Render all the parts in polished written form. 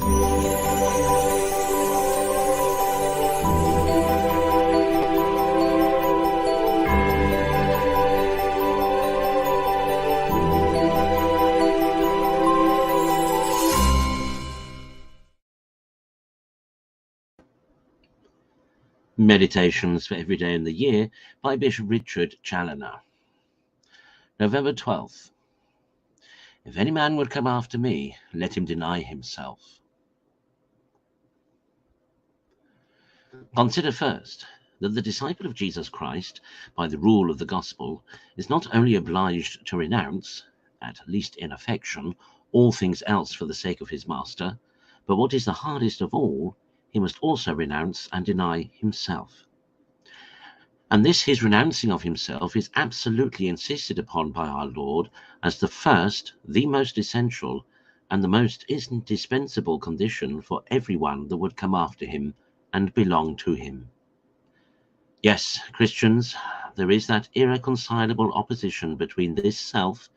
Meditations for Every Day in the Year by Bishop Richard Challoner. November 12th. If any man would come after me, let him deny himself. Consider first that the disciple of Jesus Christ, by the rule of the gospel, is not only obliged to renounce, at least in affection, all things else for the sake of his master, but what is the hardest of all, he must also renounce and deny himself. And this his renouncing of himself is absolutely insisted upon by our Lord as the first, the most essential, and the most indispensable condition for everyone that would come after him and belong to him. Yes, Christians, there is that irreconcilable opposition between this self,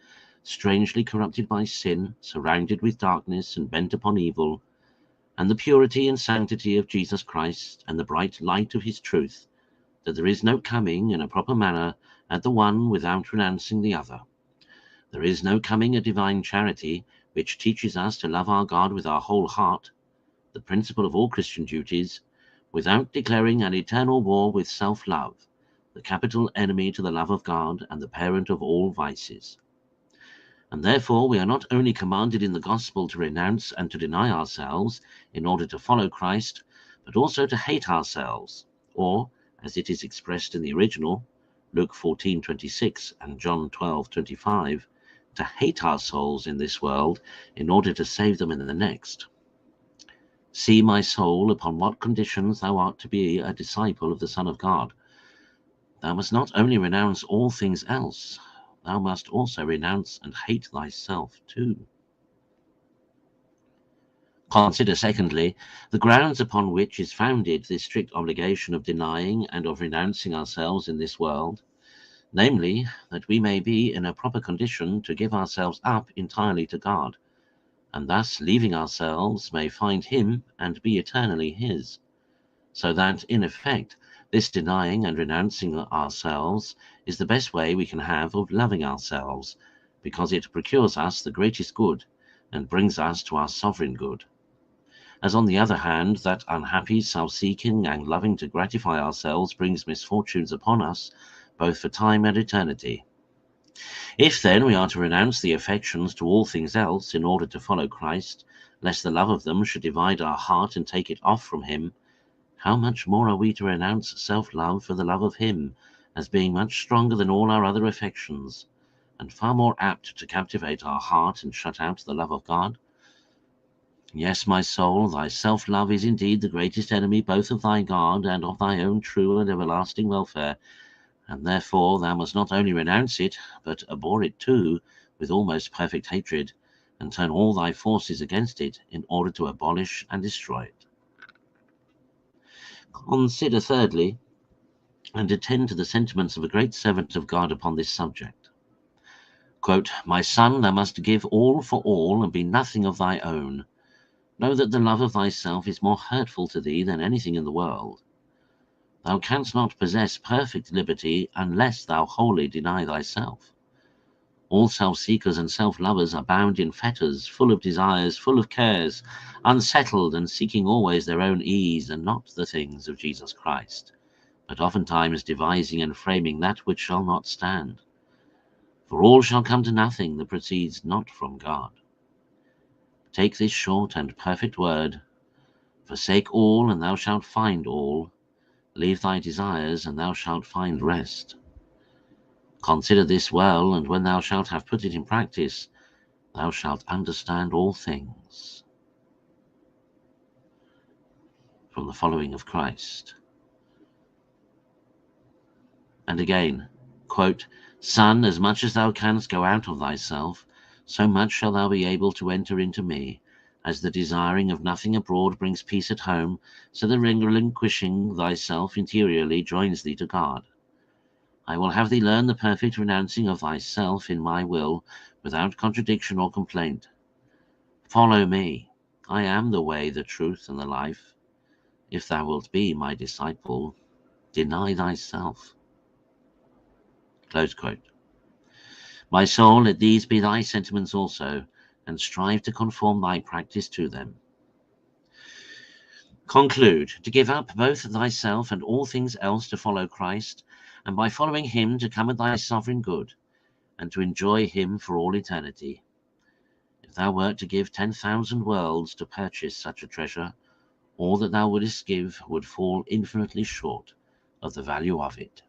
strangely corrupted by sin, surrounded with darkness and bent upon evil, and the purity and sanctity of Jesus Christ and the bright light of his truth, that there is no coming in a proper manner at the one without renouncing the other. There is no coming at divine charity, which teaches us to love our God with our whole heart, the principle of all Christian duties, without declaring an eternal war with self-love, the capital enemy to the love of God and the parent of all vices. And therefore we are not only commanded in the gospel to renounce and to deny ourselves in order to follow Christ, but also to hate ourselves, or, as it is expressed in the original, Luke 14:26 and John 12:25, to hate our souls in this world in order to save them in the next. See, my soul, upon what conditions thou art to be a disciple of the Son of God. Thou must not only renounce all things else, thou must also renounce and hate thyself too. Consider, secondly, the grounds upon which is founded this strict obligation of denying and of renouncing ourselves in this world, namely, that we may be in a proper condition to give ourselves up entirely to God, and thus, leaving ourselves, may find him and be eternally his, so that, in effect, this denying and renouncing ourselves is the best way we can have of loving ourselves, because it procures us the greatest good and brings us to our sovereign good. As on the other hand, that unhappy, self-seeking and loving to gratify ourselves brings misfortunes upon us, both for time and eternity. If then we are to renounce the affections to all things else in order to follow Christ, lest the love of them should divide our heart and take it off from him, how much more are we to renounce self-love for the love of him, as being much stronger than all our other affections, and far more apt to captivate our heart and shut out the love of God? Yes, my soul, thy self-love is indeed the greatest enemy both of thy God and of thy own true and everlasting welfare, and therefore thou must not only renounce it, but abhor it too, with almost perfect hatred, and turn all thy forces against it in order to abolish and destroy it. Consider, thirdly, and attend to the sentiments of a great servant of God upon this subject. Quote, "My son, thou must give all for all, and be nothing of thy own. Know that the love of thyself is more hurtful to thee than anything in the world. Thou canst not possess perfect liberty unless thou wholly deny thyself. All self-seekers and self-lovers are bound in fetters, full of desires, full of cares, unsettled and seeking always their own ease and not the things of Jesus Christ, but oftentimes devising and framing that which shall not stand. For all shall come to nothing that proceeds not from God. Take this short and perfect word, forsake all and thou shalt find all, leave thy desires and thou shalt find rest. Consider this well, and when thou shalt have put it in practice, thou shalt understand all things." From the Following of Christ. And again, quote, "Son, as much as thou canst go out of thyself, so much shalt thou be able to enter into me, as the desiring of nothing abroad brings peace at home, so the relinquishing thyself interiorly joins thee to God. I will have thee learn the perfect renouncing of thyself in my will, without contradiction or complaint. Follow me, I am the way, the truth, and the life. If thou wilt be my disciple, deny thyself." Close quote. My soul, let these be thy sentiments also, and strive to conform thy practice to them. Conclude, to give up both thyself and all things else to follow Christ, and by following him to come at thy sovereign good, and to enjoy him for all eternity. If thou wert to give 10,000 worlds to purchase such a treasure, all that thou wouldest give would fall infinitely short of the value of it.